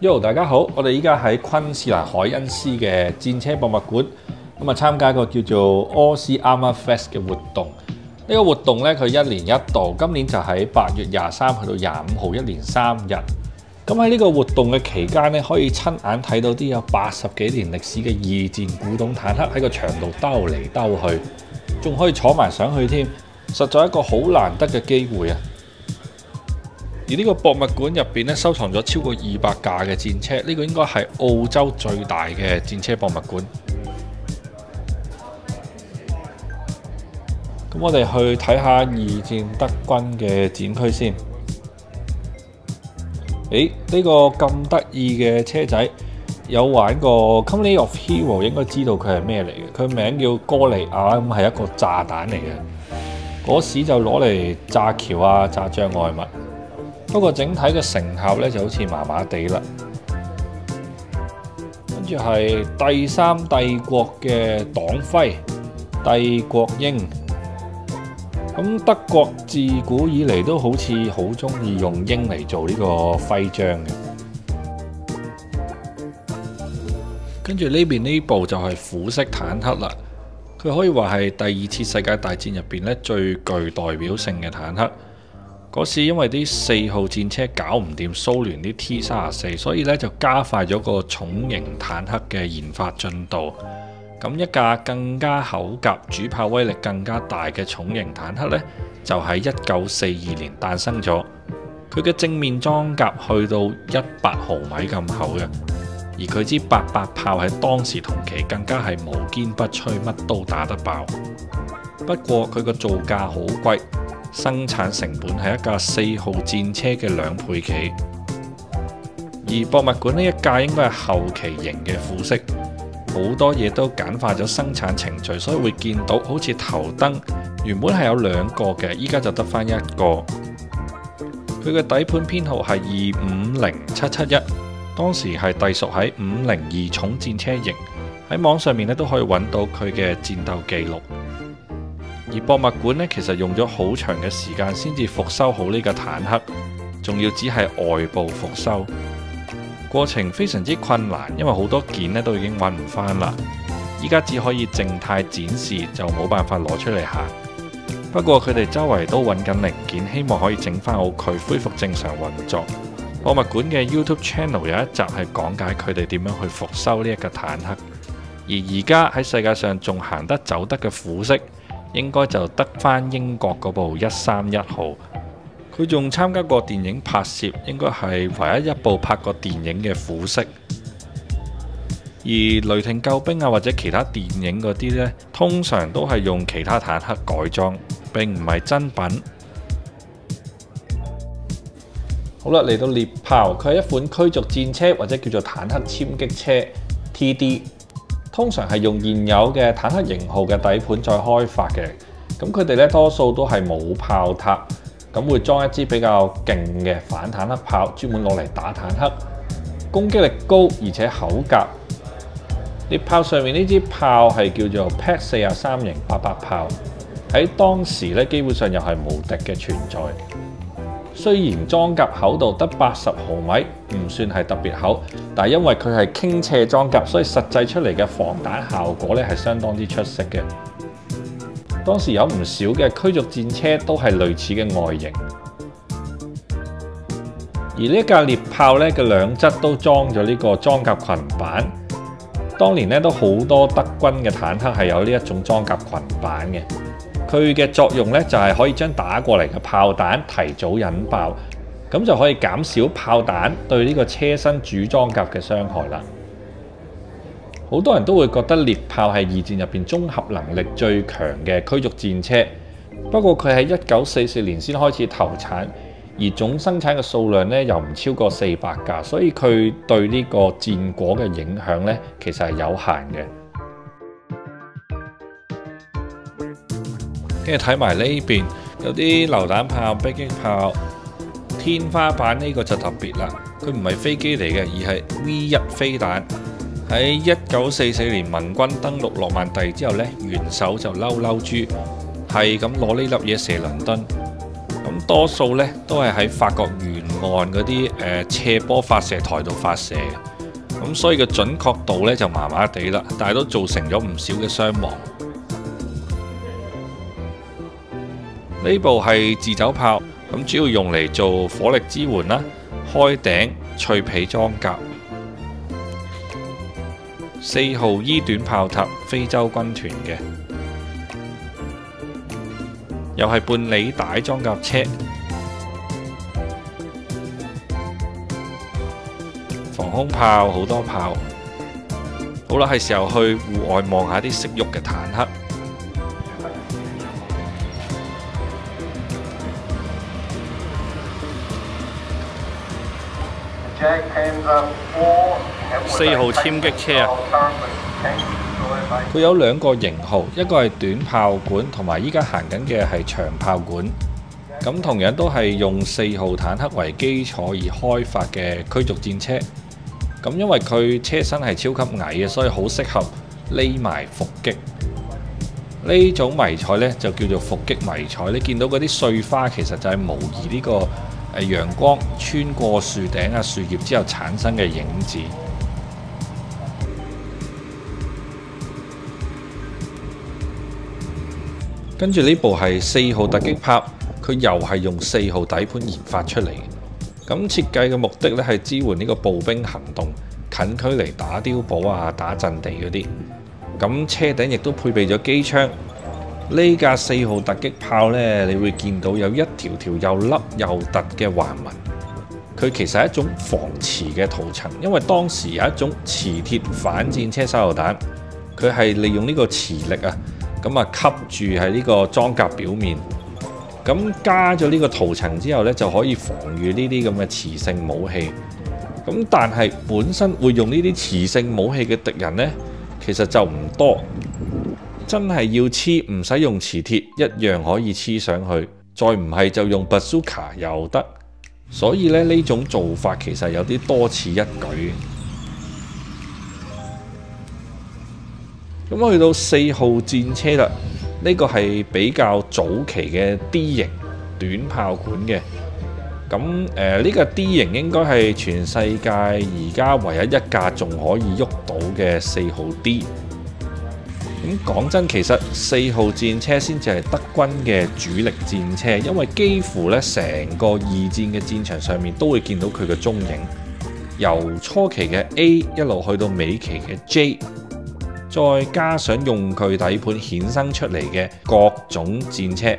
Yo， 大家好，我哋依家喺昆士蘭凱恩斯嘅戰車博物館，參加一個叫做 Aussie Armour Fest 嘅活動。呢個活動呢，佢一年一度，今年就喺8月23去到25號，一連3日。咁喺呢個活動嘅期間呢，可以親眼睇到啲有80幾年歷史嘅二戰古董坦克喺個場度兜嚟兜去，仲可以坐埋上去添，實在一個好難得嘅機會啊！而呢個博物館入邊咧，收藏咗超過200架嘅戰車，呢個應該係澳洲最大嘅戰車博物館。咁我哋去睇下二戰德軍嘅展區先。呢個咁得意嘅車仔，有玩過 Company of Heroes， 應該知道佢係咩嚟嘅。佢名叫哥利亞，咁係一個炸彈嚟嘅。嗰時就攞嚟炸橋啊、炸障礙物。不過整體嘅成效咧就好似麻麻地啦。跟住係第三帝國嘅黨徽，帝國鷹。咁德國自古以嚟都好似好中意用鷹嚟做呢個徽章嘅。跟住呢邊呢部就係虎式坦克啦，佢可以話係第2次世界大戰入邊咧最具代表性嘅坦克。嗰時因為啲4號戰車搞唔掂蘇聯啲 T-34，所以咧就加快咗個重型坦克嘅研發進度。咁一架更加厚甲、主炮威力更加大嘅重型坦克呢，就喺1942年誕生咗。佢嘅正面裝甲去到100毫米咁厚嘅，而佢支88炮喺當時同期更加係無堅不摧，乜都打得爆。不過佢個造價好貴。生產成本係一架4號戰車嘅2倍幾，而博物館呢一架應該係後期型嘅虎式，好多嘢都簡化咗生產程序，所以會見到好似頭燈原本係有2個嘅，依家就得返1個。佢嘅底盤編號係250771，當時係隸屬喺502重戰車型，喺網上面咧都可以揾到佢嘅戰鬥記錄。而博物館咧，其實用咗好長嘅時間先至復修好呢個坦克，仲要只係外部復修，過程非常之困難，因為好多件咧都已經揾唔返啦。依家只可以靜態展示，就冇辦法攞出嚟行。不過佢哋周圍都揾緊零件，希望可以整返好佢，恢復正常運作。博物館嘅 YouTube Channel 有一集係講解佢哋點樣去復修呢一個坦克。而家喺世界上仲行得走得嘅虎式，應該就得返英國嗰部131號，佢仲參加過電影拍攝，應該係唯一一部拍過電影嘅虎式。而雷霆救兵啊或者其他電影嗰啲呢，通常都係用其他坦克改裝，並唔係真品。好啦，嚟到獵豹，佢係一款驅逐戰車或者叫做坦克殲擊車 TD。通常係用現有嘅坦克型號嘅底盤再開發嘅，咁佢哋咧多數都係冇炮塔，咁會裝一支比較勁嘅反坦克炮，專門攞嚟打坦克，攻擊力高而且厚甲。獵豹上面呢支炮係叫做 PAC 43型88炮，喺當時咧基本上又係無敵嘅存在。雖然裝甲厚度得80毫米，唔算係特別厚，但係因為佢係傾斜裝甲，所以實際出嚟嘅防彈效果咧係相當之出色嘅。當時有唔少嘅驅逐戰車都係類似嘅外形，而呢架獵豹咧嘅兩側都裝咗呢個裝甲裙板。當年咧都好多德軍嘅坦克係有呢一種裝甲裙板嘅。佢嘅作用咧就係可以將打過嚟嘅炮彈提早引爆，咁就可以減少炮彈對呢個車身主裝甲嘅傷害啦。好多人都會覺得獵豹係二戰入邊綜合能力最強嘅驅逐戰車，不過佢喺1944年先開始投產，而總生產嘅數量咧又唔超過400架，所以佢對呢個戰果嘅影響咧其實係有限嘅。跟住睇埋呢邊有啲榴彈炮、迫擊炮，天花板呢個就特別啦，佢唔係飛機嚟嘅，而係 V1 飛彈。喺1944年盟軍登陸諾曼第之後呢，元首就嬲豬，係咁攞呢粒嘢射倫敦。咁多數呢都係喺法國沿岸嗰啲斜坡發射台度發射嘅，咁所以個準確度呢就麻麻地啦，但係都造成咗唔少嘅傷亡。呢部係自走炮，咁主要用嚟做火力支援啦、開頂、脆皮裝甲。4號 E 短炮塔，非洲軍團嘅，又係半履帶裝甲車。防空炮好多炮，好啦，係時候去戶外望下啲識喐嘅坦克。4號殲擊車啊，佢有2個型號，一個係短炮管，同埋依家行緊嘅係長炮管。咁同樣都係用4號坦克為基礎而開發嘅驅逐戰車。咁因為佢車身係超級矮嘅，所以好適合匿埋伏擊。呢種迷彩呢，就叫做伏擊迷彩。你見到嗰啲碎花其實就係模擬呢個陽光穿過樹頂啊樹葉之後產生嘅影子。跟住呢部係4號突擊炮，佢又係用4號底盤研發出嚟嘅。咁設計嘅目的咧係支援呢個步兵行動，近距離打碉堡啊、打陣地嗰啲。咁車頂亦都配備咗機槍。呢架4號突擊炮呢，你會見到有一條條又凹又凸嘅橫紋。佢其實係一種防磁嘅塗層，因為當時有一種磁鐵反戰車手榴彈，佢係利用呢個磁力啊，咁啊吸住喺呢個裝甲表面。咁加咗呢個塗層之後呢，就可以防禦呢啲咁嘅磁性武器。咁但係本身會用呢啲磁性武器嘅敵人呢，其實就唔多。真係要黐唔使用磁鐵，一樣可以黐上去。再唔係就用 bazooka 又得。所以咧呢種做法其實有啲多此一舉。咁去到4號戰車啦。呢個係比較早期嘅 D 型短炮管嘅，咁呢個 D 型應該係全世界而家唯一一架仲可以喐到嘅4號 D。咁講真，其實4號戰車先至係德軍嘅主力戰車，因為幾乎咧成個二戰嘅戰場上面都會見到佢嘅蹤影，由初期嘅 A 一路去到尾期嘅 J。再加上用佢底盤衍生出嚟嘅各種戰車，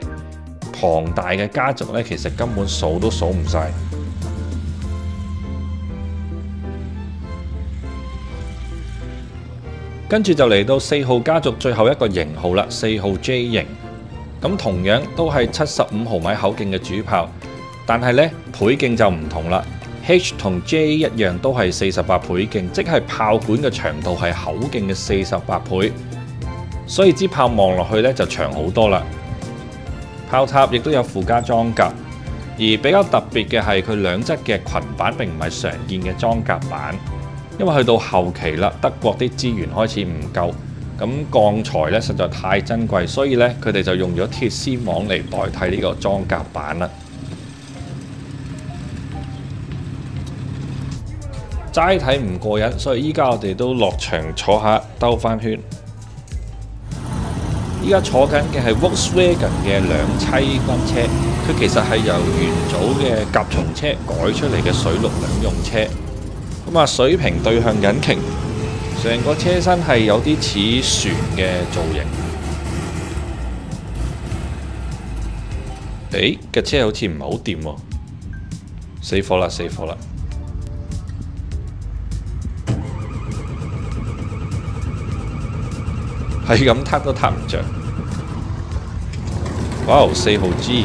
龐大嘅家族呢，其實根本數都數唔晒。跟住就嚟到4號家族最後一個型號啦，4號 J 型。咁同樣都係75毫米口徑嘅主炮，但係呢，倍徑就唔同啦。H 同 J 一樣都係48倍徑，即係炮管嘅長度係口徑嘅48倍，所以支炮望落去呢就長好多啦。炮塔亦都有附加裝甲，而比較特別嘅係佢兩側嘅裙板並唔係常見嘅裝甲板，因為去到後期啦，德國啲資源開始唔夠，咁鋼材呢實在太珍貴，所以呢，佢哋就用咗鐵絲網嚟代替呢個裝甲板啦。齋睇唔過癮，所以依家我哋都落場坐下兜返圈。依家坐緊嘅係 Volkswagen 嘅2棲軍車，佢其實係由元祖嘅甲蟲車改出嚟嘅水陸兩用車。咁啊，水平對向引擎，成個車身係有啲似船嘅造型。誒，架車好似唔係好掂喎，死火啦死火啦！係咁撻都撻唔着。哇！4號 G，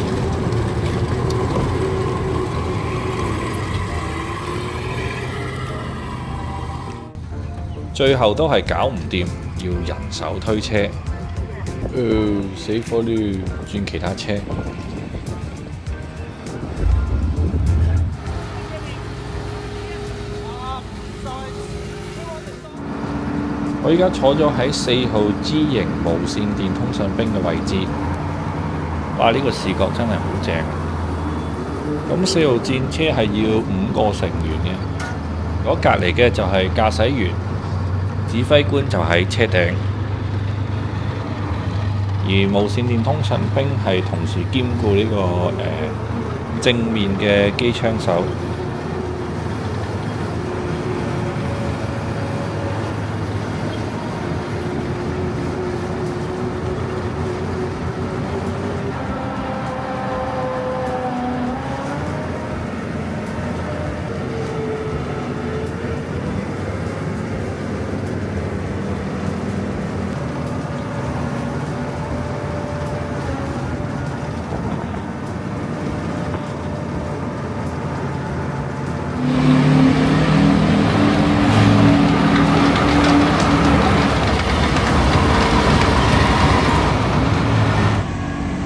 最後都係搞唔掂，要人手推車。死火啦！轉其他車。我依家坐咗喺4號 G 型無線電通訊兵嘅位置，哇！呢個視覺真係好正。咁4號戰車係要5個成員嘅，嗰隔離嘅就係駕駛員，指揮官就喺車頂，而無線電通訊兵係同時兼顧呢個正面嘅機槍手。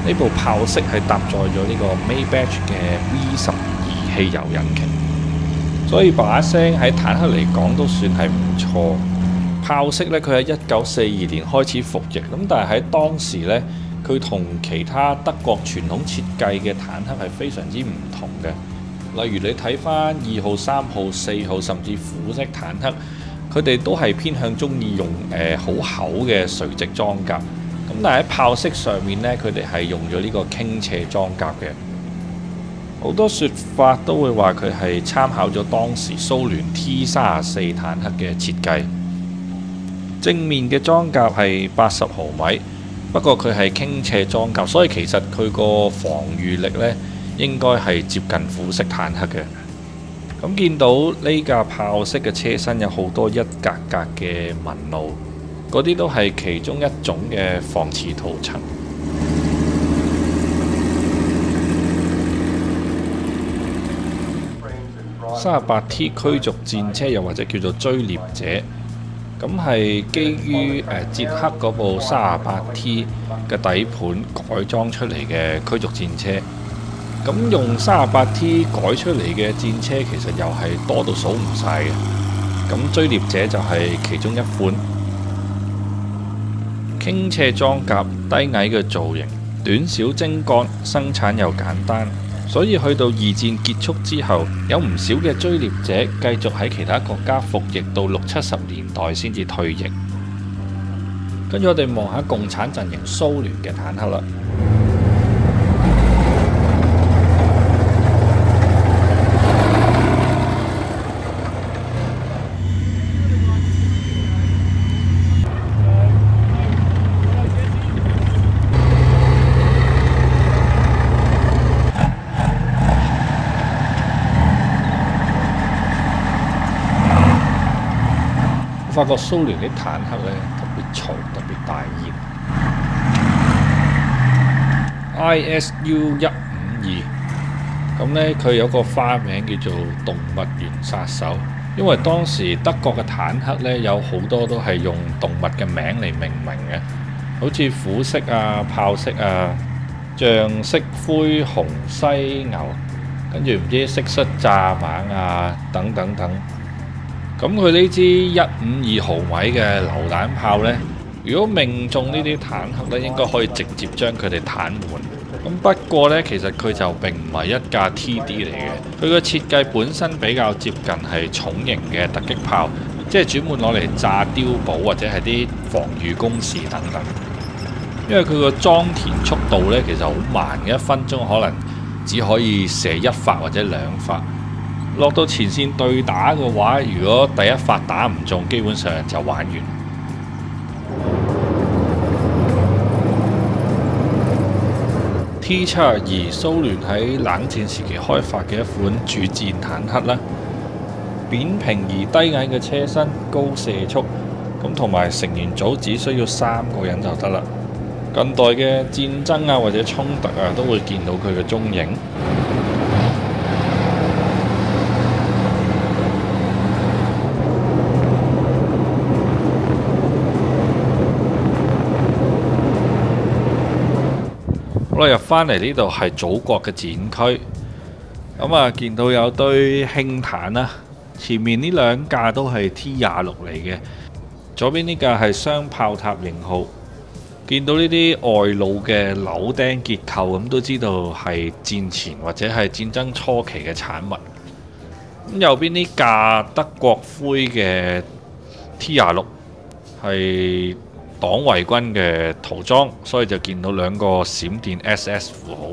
呢部炮式係搭載咗呢個 Maybach 嘅 V12汽油引擎，所以把聲喺坦克嚟講都算係唔錯。炮式呢，佢喺1942年開始服役，咁但係喺當時呢，佢同其他德國傳統設計嘅坦克係非常之唔同嘅。例如你睇翻2號、3號、4號甚至虎式坦克，佢哋都係偏向中意用好厚嘅垂直裝甲。咁但係喺炮式上面呢，佢哋係用咗呢個傾斜裝甲嘅。好多説法都會話佢係參考咗當時蘇聯 T-34坦克嘅設計。正面嘅裝甲係80毫米，不過佢係傾斜裝甲，所以其實佢個防禦力呢應該係接近虎式坦克嘅。咁見到呢架炮式嘅車身有好多一格格嘅紋路。嗰啲都係其中一種嘅防磁塗層。38T 驅逐戰車又或者叫做追獵者，咁係基於捷克嗰部 38T 嘅底盤改裝出嚟嘅驅逐戰車。咁用 38T 改出嚟嘅戰車其實又係多到數唔晒嘅。咁追獵者就係其中一款。傾斜裝甲、低矮嘅造型、短小精幹、生產又簡單，所以去到2戰結束之後，有唔少嘅追獵者繼續喺其他國家服役到60、70年代先至退役。跟住我哋望下共產陣營蘇聯嘅坦克啦。發覺蘇聯啲坦克呢特別嘈，特別大熱。ISU-152咁呢，佢有個花名叫做動物園殺手，因為當時德國嘅坦克呢有好多都係用動物嘅名嚟命名嘅，好似虎式啊、豹式啊、象式灰熊犀牛，跟住唔知蟋蟀蚱蜢啊等等等。咁佢呢支152毫米嘅榴彈炮呢，如果命中呢啲坦克呢，應該可以直接將佢哋癱瘓。咁不過呢，其實佢就並唔係一架 TD 嚟嘅，佢個設計本身比較接近係重型嘅突擊炮，即係專門攞嚟炸碉堡或者係啲防禦工事等等。因為佢個裝填速度呢，其實好慢嘅，1分鐘可能只可以射1發或者2發。落到前線對打嘅話，如果第一發打唔中，基本上就玩完。T-72蘇聯喺冷戰時期開發嘅一款主戰坦克啦，扁平而低矮嘅車身，高射速，咁同埋成員組只需要3個人就得啦。近代嘅戰爭啊或者衝突啊，都會見到佢嘅蹤影。我入返嚟呢度係祖國嘅展區，咁啊見到有堆輕坦啦，前面呢2架都係 T26嚟嘅，左邊呢架係雙炮塔型號，見到呢啲外露嘅鉚釘結構，咁都知道係戰前或者係戰爭初期嘅產物。咁右邊呢架德國灰嘅 T26係黨衛軍嘅塗裝，所以就見到兩個閃電 SS 符號。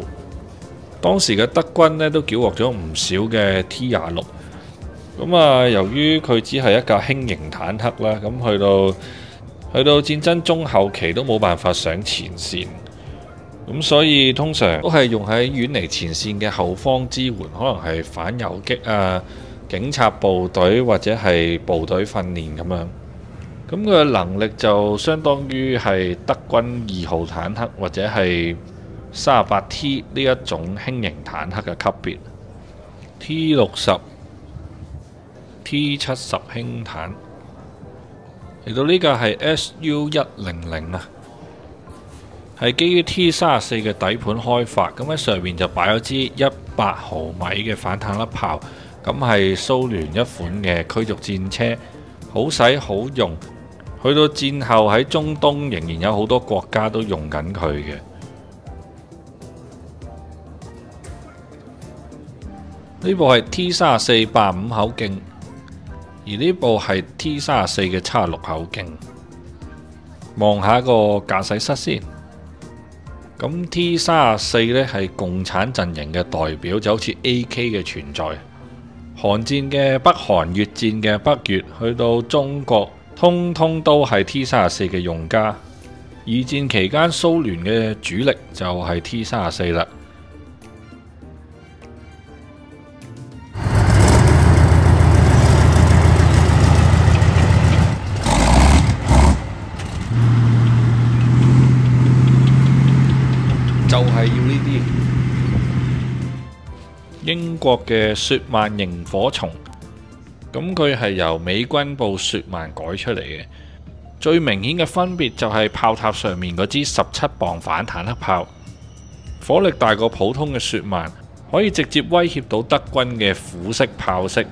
當時嘅德軍呢都繳獲咗唔少嘅 T26。咁啊，由於佢只係一架輕型坦克啦，咁去到戰爭中後期都冇辦法上前線，咁所以通常都係用喺遠離前線嘅後方支援，可能係反游擊啊、警察部隊或者係部隊訓練咁樣。咁佢嘅能力就相當於係德軍2號坦克或者係 38T 呢一種輕型坦克嘅級別。T60、T70輕坦。嚟到呢架係 SU100啊，係基於 T34嘅底盤開發，咁喺上面就擺咗支100毫米嘅反坦克炮，咁係蘇聯一款嘅驅逐戰車，好使好用。去到戰後喺中東仍然有好多國家都用緊佢嘅。呢部係 T34 85口徑。而呢部係 T34嘅76口徑，望下個駕駛室先。咁 T34呢係共產陣營嘅代表，就好似 AK 嘅存在。韓戰嘅北韓、越戰嘅北越，去到中國，通通都係 T34嘅用家。二戰期間蘇聯嘅主力就係 T34啦。就係要呢啲英國嘅雪曼螢火蟲，咁佢係由美軍部雪曼改出嚟嘅。最明顯嘅分別就係炮塔上面嗰支17磅反坦克炮，火力大過普通嘅雪曼，可以直接威脅到德軍嘅虎式炮式。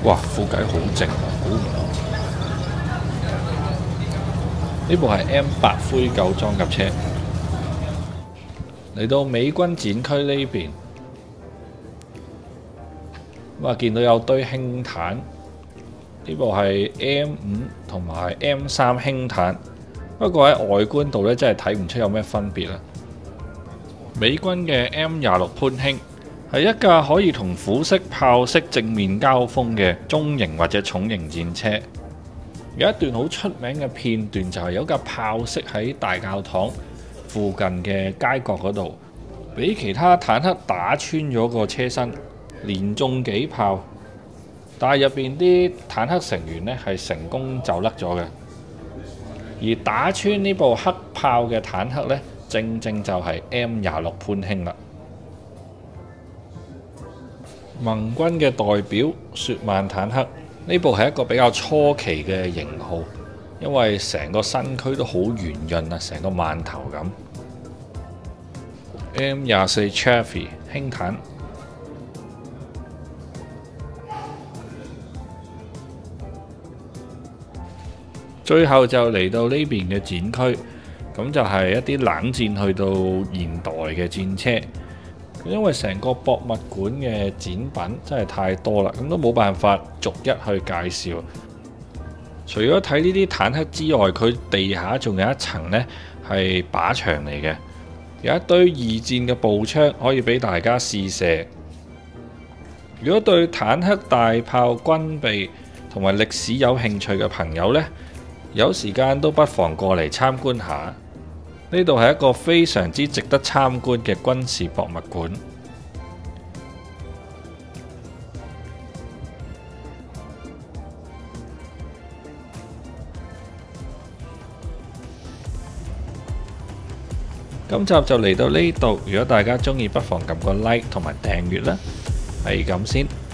哇，副計好靜啊，估唔到。呢部係 M8 灰狗裝甲車。嚟到美軍展區呢邊，咁啊見到有堆輕坦。呢部係 M5同埋 M3 輕坦，不過喺外觀度呢，真係睇唔出有咩分別啦。美軍嘅 M26潘興係一架可以同虎式炮式正面交鋒嘅中型或者重型戰車。有一段好出名嘅片段就係有架炮式喺大教堂附近嘅街角嗰度，俾其他坦克打穿咗個車身，連中幾炮。但係入邊啲坦克成員呢係成功走甩咗嘅。而打穿呢部黑炮嘅坦克呢，正正就係 M26潘興啦。盟軍嘅代表雪曼坦克，呢部係一個比較初期嘅型號，因為成個身軀都好圓潤啊，成個饅頭咁。M24 Chaffee 輕坦，最後就嚟到呢邊嘅展區，咁就係一啲冷戰去到現代嘅戰車。因為成個博物館嘅展品真係太多啦，咁都冇辦法逐一去介紹。除咗睇呢啲坦克之外，佢地下仲有一層呢係靶場嚟嘅，有一堆二戰嘅步槍可以俾大家試射。如果對坦克大炮軍備同埋歷史有興趣嘅朋友呢，有時間都不妨過嚟參觀下。呢度係一個非常之值得參觀嘅軍事博物館。今集就嚟到呢度，如果大家鍾意，不妨撳個 like 同埋訂閱啦。係咁先。